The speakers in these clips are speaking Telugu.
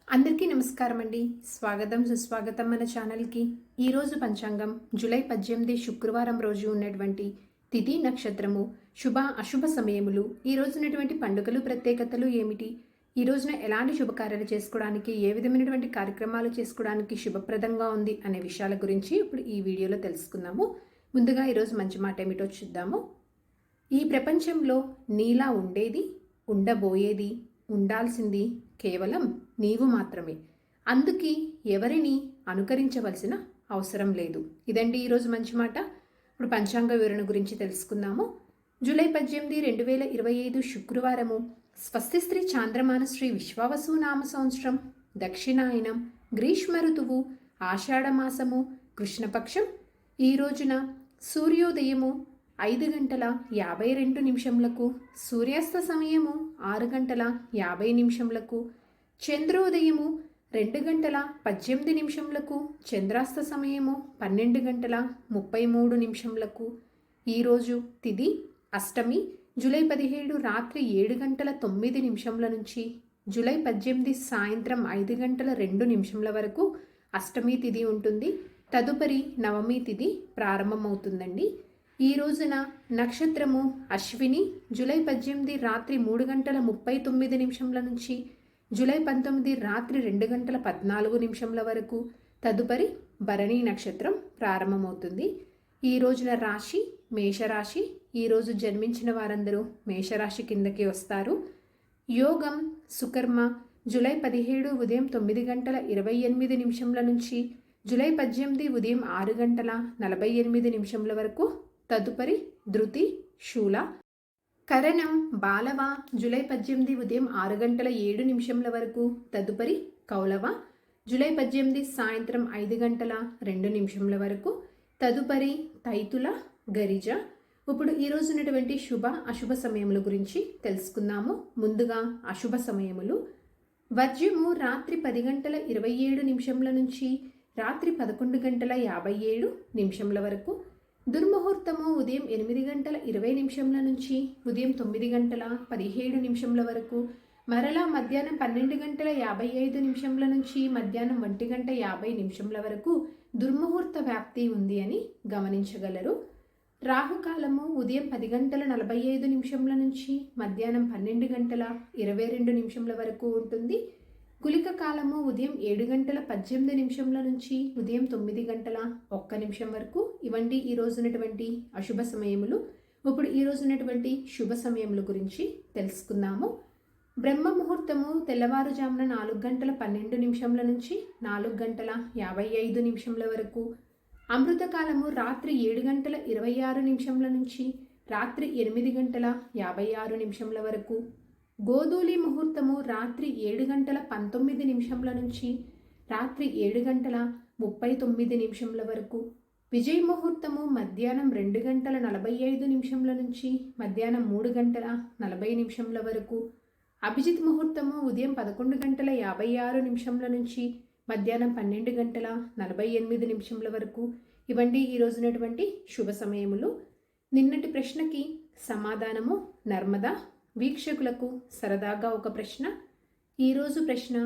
అందరికీ నమస్కారం అండి. స్వాగతం సుస్వాగతం మన ఛానల్కి. ఈరోజు పంచాంగం జూలై 18 శుక్రవారం రోజు ఉన్నటువంటి తిథి నక్షత్రము శుభ అశుభ సమయములు, ఈ రోజు ఉన్నటువంటి పండుగలు ప్రత్యేకతలు ఏమిటి, ఈ రోజున ఎలాంటి శుభకార్యాలు చేసుకోవడానికి, ఏ విధమైనటువంటి కార్యక్రమాలు చేసుకోవడానికి శుభప్రదంగా ఉంది అనే విషయాల గురించి ఇప్పుడు ఈ వీడియోలో తెలుసుకుందాము. ముందుగా ఈరోజు మంచి మాట ఏమిటో చూద్దాము. ఈ ప్రపంచంలో నీలా ఉండేది, ఉండబోయేది, ఉండాల్సింది కేవలం నీవు మాత్రమే. అందుకే ఎవరిని అనుకరించవలసిన అవసరం లేదు. ఇదండి ఈరోజు మంచి మాట. ఇప్పుడు పంచాంగ వివరణ గురించి తెలుసుకుందాము. జూలై 18, 2025 శుక్రవారము. స్వస్తి శ్రీ చాంద్రమాన శ్రీ విశ్వావసు నామ సంవత్సరం, దక్షిణాయనం, గ్రీష్మ ఋతువు, ఆషాఢమాసము, కృష్ణపక్షం. ఈ రోజున సూర్యోదయము 5:52 సూర్యాస్త సమయము 6:50, చంద్రోదయము 2:18, చంద్రాస్త సమయము 12:33. ఈరోజు తిథి అష్టమి. జూలై 17 రాత్రి 7:09 నుంచి జూలై 18 సాయంత్రం 5:02 వరకు అష్టమి తిథి ఉంటుంది. తదుపరి నవమి తిథి ప్రారంభమవుతుందండి. ఈ రోజున నక్షత్రము అశ్విని. జూలై 18 రాత్రి 3:39 నుంచి జూలై 19 రాత్రి 2:14 వరకు. తదుపరి భరణి నక్షత్రం ప్రారంభమవుతుంది. ఈ రోజున రాశి మేషరాశి. ఈరోజు జన్మించిన వారందరూ మేషరాశి కిందకి వస్తారు. యోగం సుకర్మ. జూలై 17 ఉదయం 9:28 నుంచి జూలై 18 ఉదయం 6:48 వరకు. తదుపరి ధృతి శూల. కరణం బాలవ. జూలై 18 ఉదయం 6:07 వరకు. తదుపరి కౌలవ. జూలై 18 సాయంత్రం 5:02 వరకు. తదుపరి తైతుల గరిజ. ఇప్పుడు ఈరోజు ఉన్నటువంటి శుభ అశుభ సమయముల గురించి తెలుసుకుందాము. ముందుగా అశుభ సమయములు. వర్జ్యము రాత్రి 10:27 నుంచి రాత్రి 11:57 వరకు. దుర్ముహూర్తము ఉదయం 8:20 నుంచి ఉదయం 9:17 వరకు. మరలా మధ్యాహ్నం 12:55 నుంచి మధ్యాహ్నం 1:50 వరకు దుర్ముహూర్త వ్యాప్తి ఉంది అని గమనించగలరు. రాహుకాలము ఉదయం 10:45 నుంచి మధ్యాహ్నం 12:22 వరకు ఉంటుంది. గుళిక కాలము ఉదయం 7:18 నుంచి ఉదయం 9:01 వరకు. ఇవండి ఈ రోజునటువంటి అశుభ సమయములు. ఇప్పుడు ఈ రోజునటువంటి శుభ సమయముల గురించి తెలుసుకుందాము. బ్రహ్మ ముహూర్తము తెల్లవారుజామున 4:12 నుంచి 4:55 వరకు. అమృతకాలము రాత్రి 7:26 నుంచి రాత్రి 8:56 వరకు. గోధూలి ముహూర్తము రాత్రి 7:19 నుంచి రాత్రి 7:39 వరకు. విజయ ముహూర్తము మధ్యాహ్నం 2:45 నుంచి మధ్యాహ్నం 3:40 వరకు. అభిజిత్ ముహూర్తము ఉదయం 11:56 నుంచి మధ్యాహ్నం 12:48 వరకు. ఇవండి ఈ రోజునటువంటి శుభ సమయములు. నిన్నటి ప్రశ్నకి సమాధానము నర్మదా. వీక్షకులకు సరదాగా ఒక ప్రశ్న. ఈరోజు ప్రశ్న,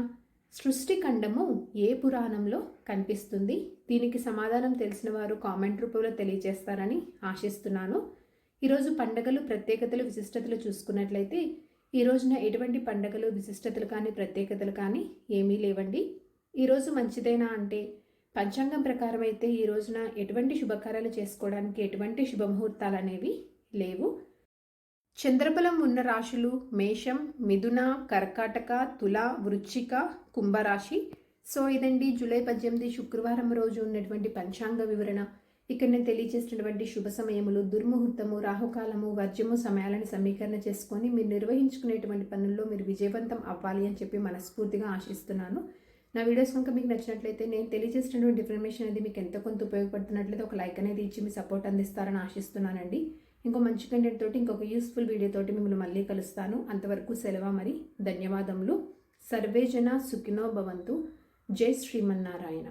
సృష్టి ఖండము ఏ పురాణంలో కనిపిస్తుంది? దీనికి సమాధానం తెలిసిన వారు కామెంట్ రూపంలో తెలియజేస్తారని ఆశిస్తున్నాను. ఈరోజు పండగలు ప్రత్యేకతలు విశిష్టతలు చూసుకున్నట్లయితే ఈ రోజున ఎటువంటి పండగలు విశిష్టతలు కానీ ప్రత్యేకతలు కానీ ఏమీ లేవండి. ఈరోజు మంచిదేనా అంటే పంచాంగం ప్రకారం అయితే ఈ రోజున ఎటువంటి శుభకార్యాలు చేసుకోవడానికి ఎటువంటి శుభముహూర్తాలు అనేవి లేవు. చంద్రబలం ఉన్న రాశులు మేషం, మిథున, కర్కాటక, తుల, వృశ్చిక, కుంభరాశి. సో ఇదండి జూలై 18 శుక్రవారం రోజు ఉన్నటువంటి పంచాంగ వివరణ. ఇక్కడ నేను తెలియజేసినటువంటి శుభ సమయములు, దుర్ముహూర్తము, రాహుకాలము, వర్జ్యము సమయాలను సమీకరణ చేసుకొని మీరు నిర్వహించుకునేటువంటి పనుల్లో మీరు విజయవంతం అవ్వాలి అని చెప్పి మనస్ఫూర్తిగా ఆశిస్తున్నాను. నా వీడియోస్ కనుక మీకు నచ్చినట్లయితే నేను తెలియజేసినటువంటి ఇన్ఫర్మేషన్ అనేది మీకు ఎంత కొంత ఉపయోగపడుతున్నట్లయితే ఒక లైక్ అనేది ఇచ్చి మీ సపోర్ట్ అందిస్తారని ఆశిస్తున్నానండి. ఇంకో మంచి కంటెంట్ తోటి ఇంకొక యూస్ఫుల్ వీడియో తోటి మిమ్మల్ని మళ్ళీ కలుస్తాను. అంతవరకు సెలవు మరి. ధన్యవాదములు. సర్వే జన సుఖినో భవంతు. జై శ్రీమన్నారాయణ.